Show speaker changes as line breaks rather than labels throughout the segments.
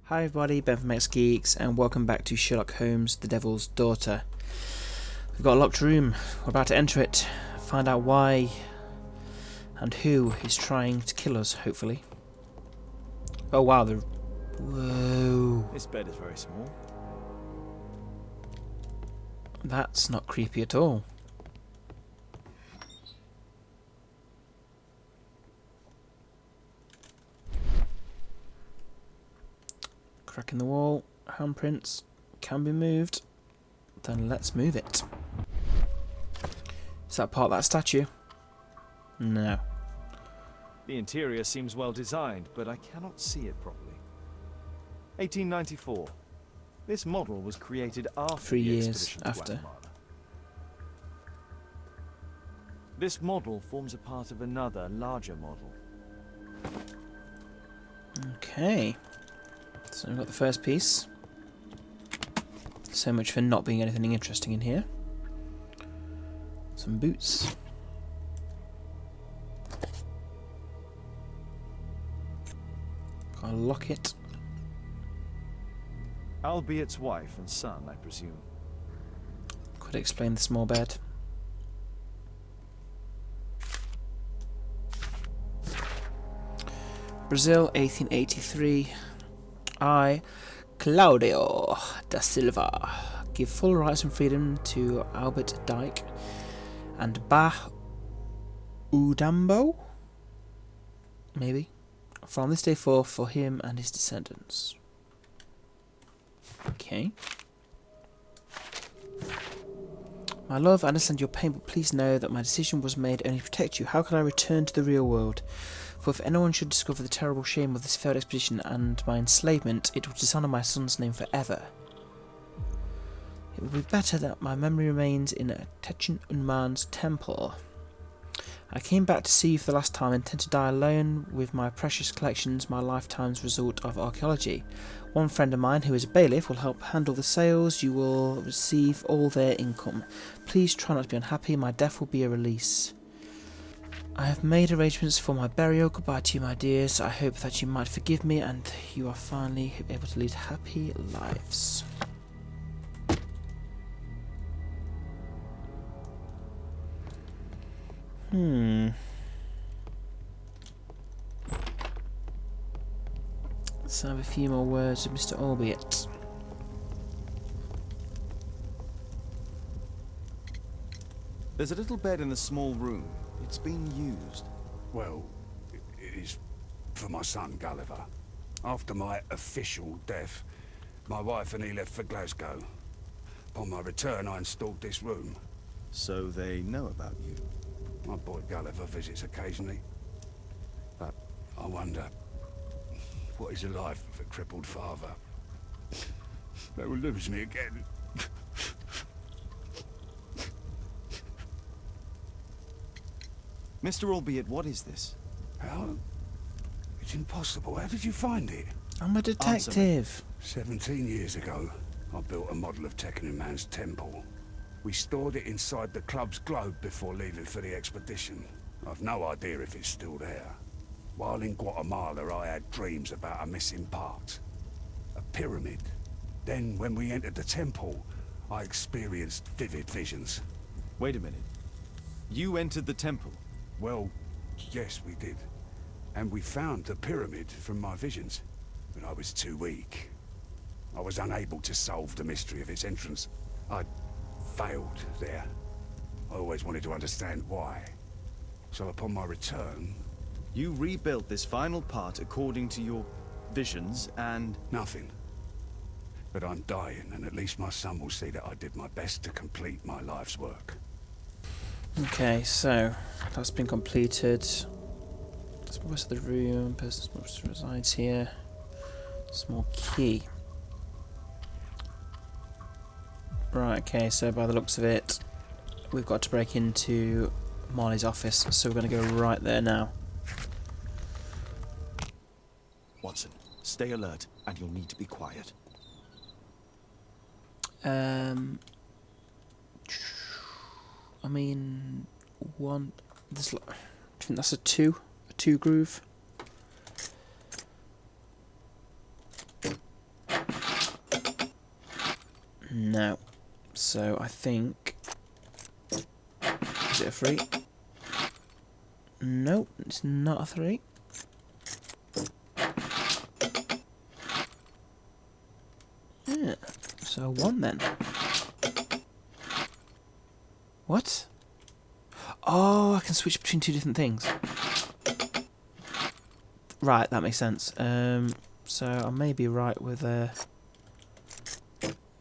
Hi everybody, Ben from X-Geeks, and welcome back to Sherlock Holmes, the Devil's Daughter. We've got a locked room. We're about to enter it, find out why and who is trying to kill us, hopefully. Oh wow, whoa.
This bed is very small.
That's not creepy at all. Crack in the wall, handprints, can be moved. Then let's move it. Is that part of that statue? No.
The interior seems well designed, but I cannot see it properly. 1894. This model was created after
3
the
years
expedition to
after.
Guatemala. This model forms a part of another, larger model.
Okay. So we've got the first piece. So much for not being anything interesting in here. Some boots. Got a locket.
Albiet's wife and son, I presume.
Could explain the small bed. Brazil, 1883. I, Claudio da Silva, give full rights and freedom to Albert Dyke and Bah Udambo, maybe, from this day forth for him and his descendants. Okay. My love, I understand your pain, but please know that my decision was made only to protect you. How could I return to the real world? For if anyone should discover the terrible shame of this failed expedition and my enslavement, it would dishonour my son's name forever. It would be better that my memory remains in a Techen Unman's temple. I came back to see you for the last time, intent to die alone with my precious collections, my lifetime's result of archaeology. One friend of mine, who is a bailiff, will help handle the sales. You will receive all their income. Please try not to be unhappy. My death will be a release. I have made arrangements for my burial. Goodbye to you, my dears. I hope that you might forgive me and you are finally able to lead happy lives. Let's have a few more words with Mr. Albiet.
There's a little bed in the small room. It's been used.
Well, it is for my son, Gulliver. After my official death, my wife and he left for Glasgow. Upon my return, I installed this room.
So they know about you.
My boy Gulliver visits occasionally. But I wonder, what is the life of a crippled father? They will lose me again.
Mr. Albiet, what is this?
How? It's impossible. How did you find it?
I'm a detective.
17 years ago, I built a model of Tekken Man's temple. We stored it inside the club's globe before leaving for the expedition. I've no idea if it's still there. While in Guatemala, I had dreams about a missing part. A pyramid. Then, when we entered the temple, I experienced vivid visions.
Wait a minute. You entered the temple?
Well, yes, we did. And we found the pyramid from my visions. But I was too weak. I was unable to solve the mystery of its entrance. I failed there. I always wanted to understand why. So upon my return...
You rebuilt this final part according to your visions and...
Nothing. But I'm dying, and at least my son will see that I did my best to complete my life's work.
Okay, so that's been completed. That's the rest of the room. Person resides here. Small key. Right, okay, so by the looks of it, we've got to break into Marley's office, so we're going to go right there now.
Watson, stay alert, and you'll need to be quiet.
I mean, one. This. Do you think that's a two groove? No. So I think... Is it a 3? Nope, it's not a 3. Yeah, so 1 then. What? Oh, I can switch between 2 different things. Right, that makes sense. So I may be right with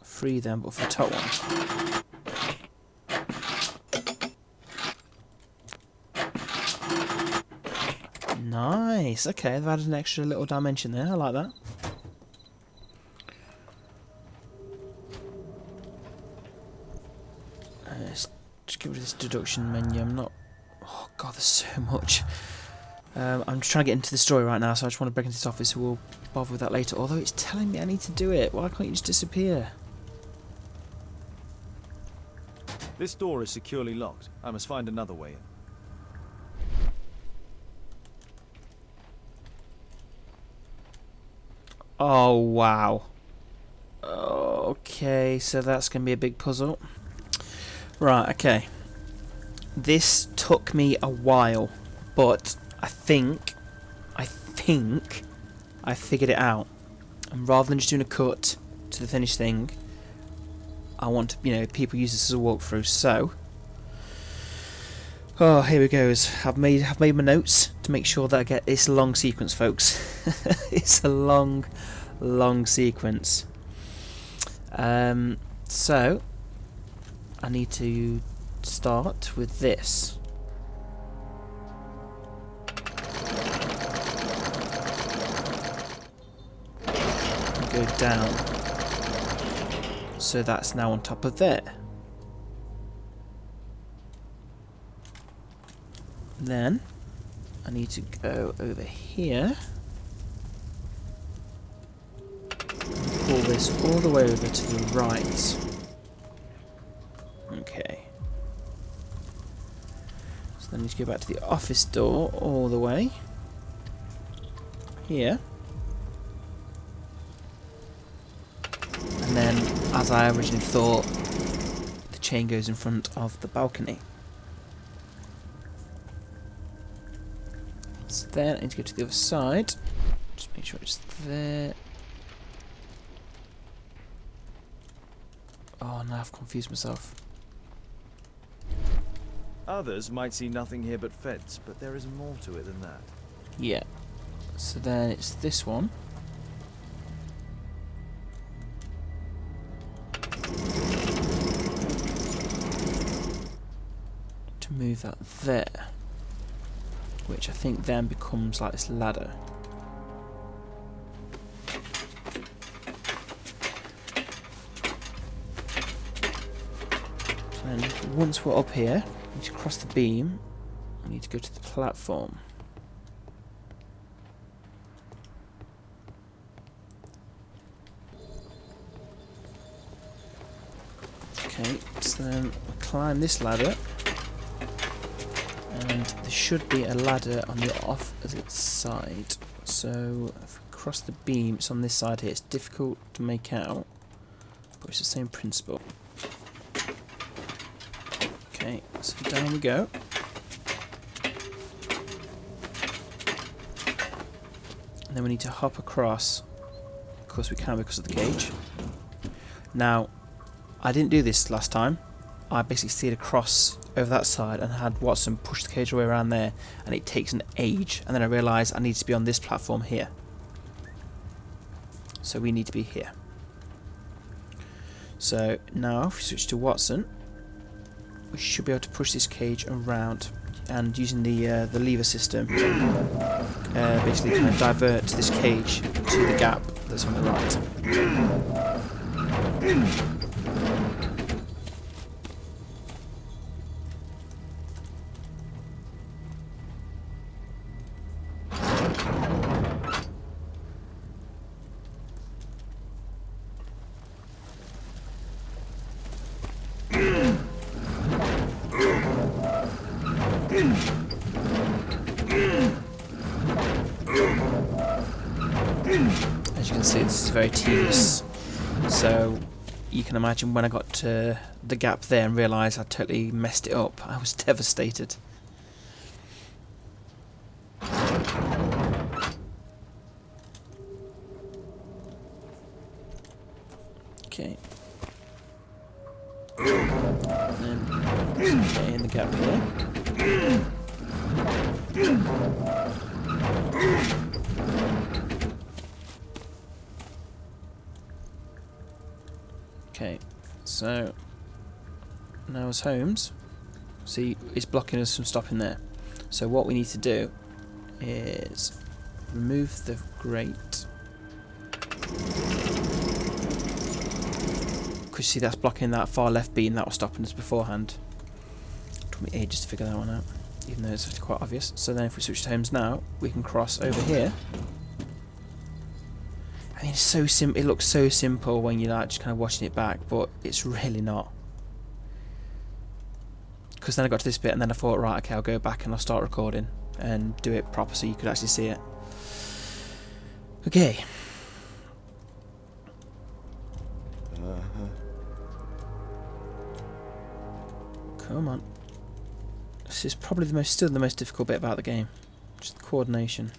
3 then, but for the top one. Nice. Okay, they've added an extra little dimension there. I like that. Let's just get rid of this deduction menu. I'm not... Oh god, there's so much. I'm just trying to get into the story right now, so I just want to break into this office, so we'll bother with that later. Although it's telling me I need to do it. Why can't you just disappear?
This door is securely locked. I must find another way in.
Oh, wow. Okay, so that's going to be a big puzzle. Right, okay. This took me a while, but I think I figured it out. And rather than just doing a cut to the finished thing, I want to, you know, people use this as a walkthrough. So, oh, here we go. I've made my notes to make sure that I get this long sequence, folks. It's a long sequence. So I need to start with this. Go down. So that's now on top of there. Then I need to go over here. Pull this all the way over to the right. Okay. So then I need to go back to the office door all the way. Here. And then, as I originally thought, the chain goes in front of the balcony. So then I need to go to the other side. Just make sure it's there. Oh, now I've confused myself.
Others might see nothing here but fence, but there is more to it than that.
Yeah. So then it's this one. To move that there. Which I think then becomes like this ladder. And once we're up here, we need to cross the beam. We need to go to the platform. Okay, so then we climb this ladder. And there should be a ladder on the opposite side. So if we cross the beam, it's on this side here. It's difficult to make out, but it's the same principle. Okay, so down we go. And then we need to hop across. Of course we can because of the cage. Now, I didn't do this last time. I basically steered across over that side and had Watson push the cage away around there, and it takes an age, and then I realised I need to be on this platform here. So we need to be here. So now if we switch to Watson, we should be able to push this cage around, and using the lever system basically kind of divert this cage to the gap that's on the right. As you can see, this is very tedious. So you can imagine when I got to the gap there and realised I'd totally messed it up, I was devastated. Okay. And then get in the gap here. Okay, so now as Holmes, see, it's blocking us from stopping there. So what we need to do is remove the grate. Because see, that's blocking that far left beam that was stopping us beforehand. It took me ages to figure that one out, even though it's actually quite obvious. So then if we switch to Holmes now, we can cross over here. I mean, it's so it looks so simple when you're like just kind of watching it back, but it's really not. Because then I got to this bit and then I thought, right, okay, I'll go back and I'll start recording and do it proper so you could actually see it. Okay. Come on. This is probably still the most difficult bit about the game. Just the coordination.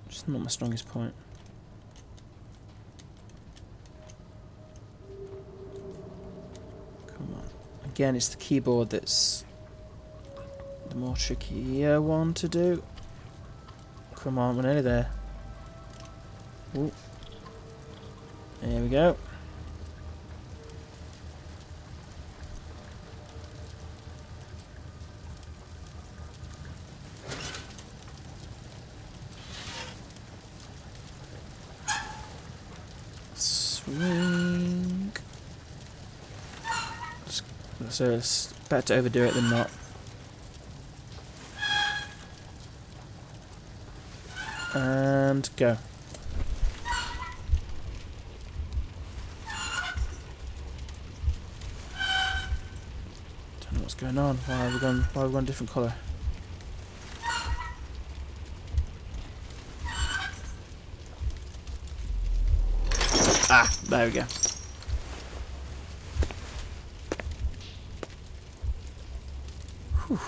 Just not my strongest point. Come on. Again, it's the keyboard that's the more trickier one to do. Come on, we're nearly there. Ooh. There we go. Swing. So it's better to overdo it than not. And go. Don't know what's going on. Why have we gone a different colour? Ah, there we go. Whew.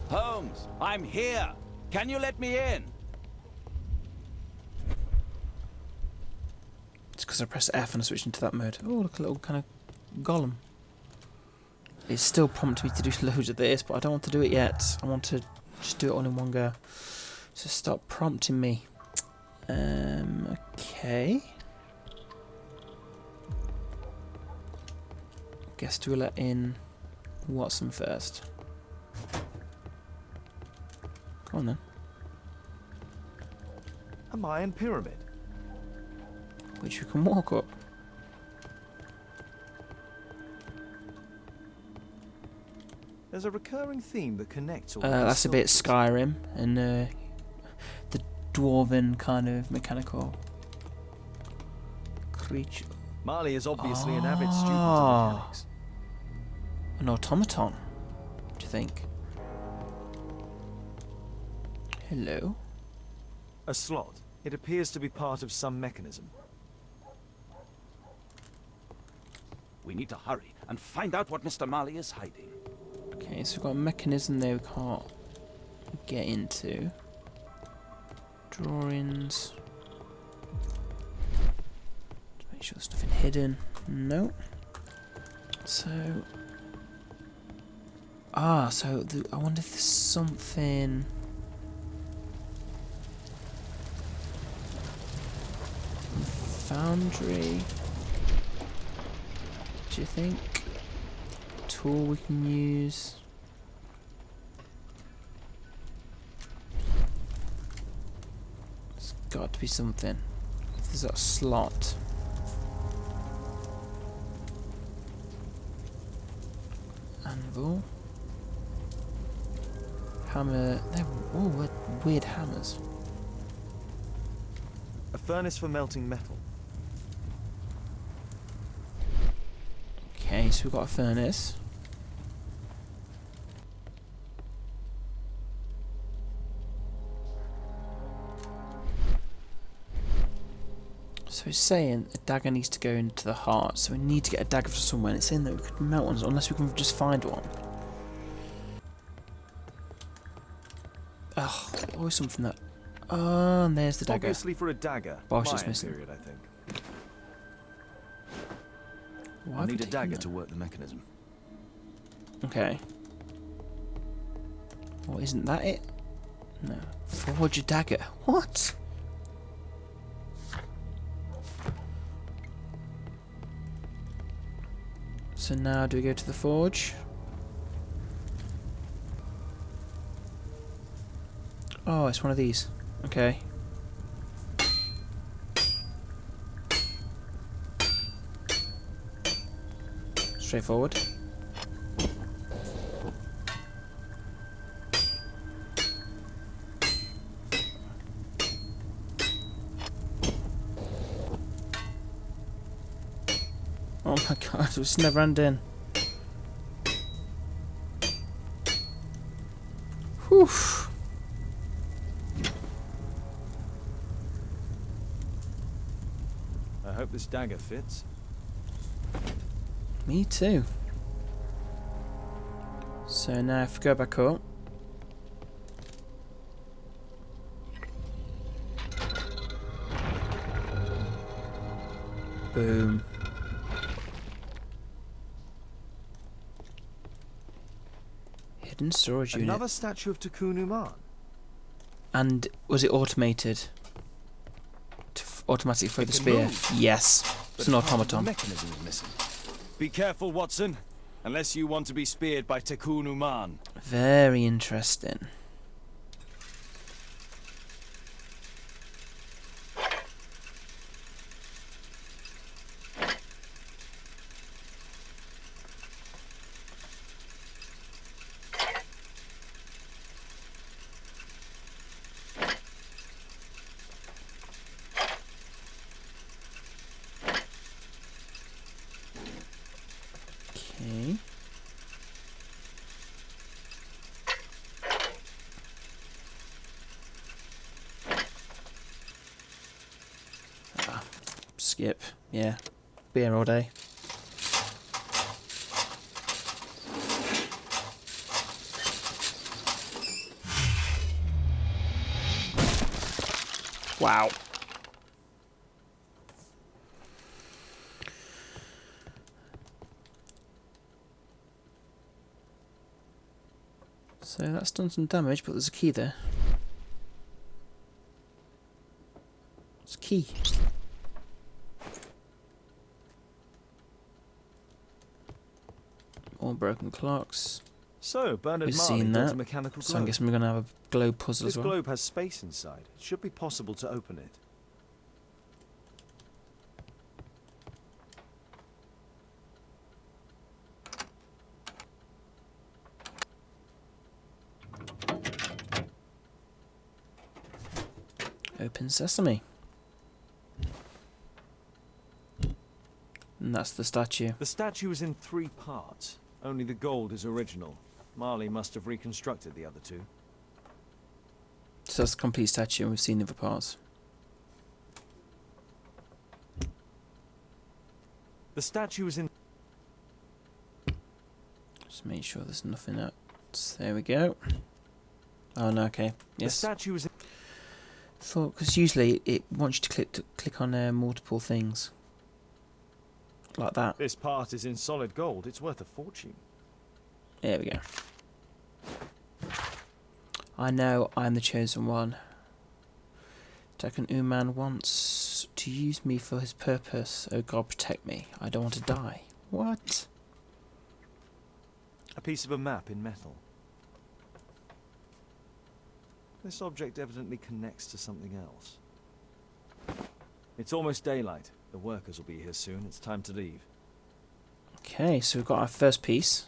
Holmes, I'm here. Can you let me in?
It's because I pressed F and I switched into that mode. Oh, look, a little kind of golem. It's still prompting me to do loads of this, but I don't want to do it yet. I want to just do it all in one go. So stop prompting me. Okay. Guess do we let in Watson first? Come on then.
A Mayan pyramid.
Which we can walk up.
There's a recurring theme that connects all these
That's a bit
circles.
Skyrim and the dwarven kind of mechanical creature.
Marley is obviously an avid student of mechanics.
An automaton, do you think? Hello?
A slot. It appears to be part of some mechanism.
We need to hurry and find out what Mr. Marley is hiding.
Okay, so we've got a mechanism there we can't get into. Drawings. To make sure there's nothing hidden. No. So... so I wonder if there's something... Foundry... Do you think? Tool we can use... There's got to be something. There's that slot. Anvil. Hammer. They're all weird hammers.
A furnace for melting metal.
Okay, so we've got a furnace. So So it's saying a dagger needs to go into the heart, so we need to get a dagger from somewhere, and it's saying that we could melt one, unless we can just find one. Oh, always something that... Oh, and there's the dagger.
Obviously for a dagger.
Bosh is
Mayan
missing.
period, I think.
Why
I
have we
need a
taken
dagger
that?
to work the mechanism.
Okay. Well, isn't that it? No. Forge a dagger. What? So now do we go to the forge? Oh, it's one of these. Okay. Straightforward. Oh my god, it's never ending. Whew.
I hope this dagger fits.
Me too. So now if we go back up. Boom. Hidden storage unit.
Another statue of Takunu Man.
And was it automated? To automatically throw
It
the
can
spear?
move.
Yes. It's an
But part of the
automaton.
mechanism is missing. Be careful, Watson. Unless you want to be speared by Takunu Man.
Very interesting. Okay. Skip. Yeah. Beer all day. Wow. So that's done some damage, but there's a key there. It's a key. All broken clocks.
So, Bernard
We've
Marley
seen
built
that.
a mechanical
So I'm
globe.
guessing we're going to have a globe puzzle
This
as well.
globe has space inside. It should be possible to open it.
Open sesame. And that's the statue.
The statue is in 3 parts. Only the gold is original. Marley must have reconstructed the other 2.
So that's the complete statue, and we've seen the other parts.
The statue is in...
Just make sure there's nothing else. There we go. Oh no, okay.
The
Yes.
statue is in...
Thought, because usually it wants you to click on multiple things. Like that.
This part is in solid gold. It's worth a fortune.
There we go. I know I'm the chosen one. Taken Uman wants to use me for his purpose. Oh God, protect me. I don't want to die. What?
A piece of a map in metal. This object evidently connects to something else. It's almost daylight. The workers will be here soon. It's time to leave.
Okay, so we've got our first piece.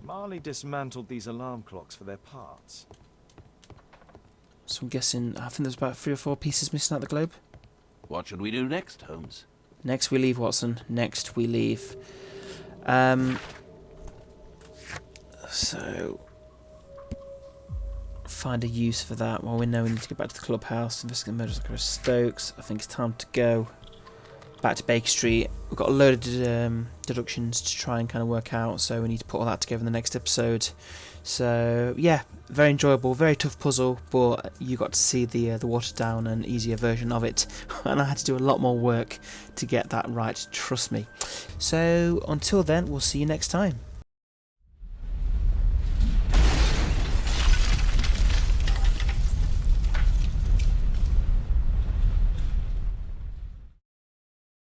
Marley dismantled these alarm clocks for their parts.
So I'm guessing, I think there's about 3 or 4 pieces missing out the globe.
What should we do next, Holmes?
Next we leave, Watson. Next we leave. So find a use for that. Well, we know we need to go back to the clubhouse, investigate the murders of Chris Stokes. I think it's time to go. back to Baker Street. We've got a load of deductions to try and kind of work out, so we need to put all that together in the next episode. So yeah, very enjoyable, very tough puzzle, but you got to see the watered down and easier version of it, and I had to do a lot more work to get that right, trust me. So until then, we'll see you next time.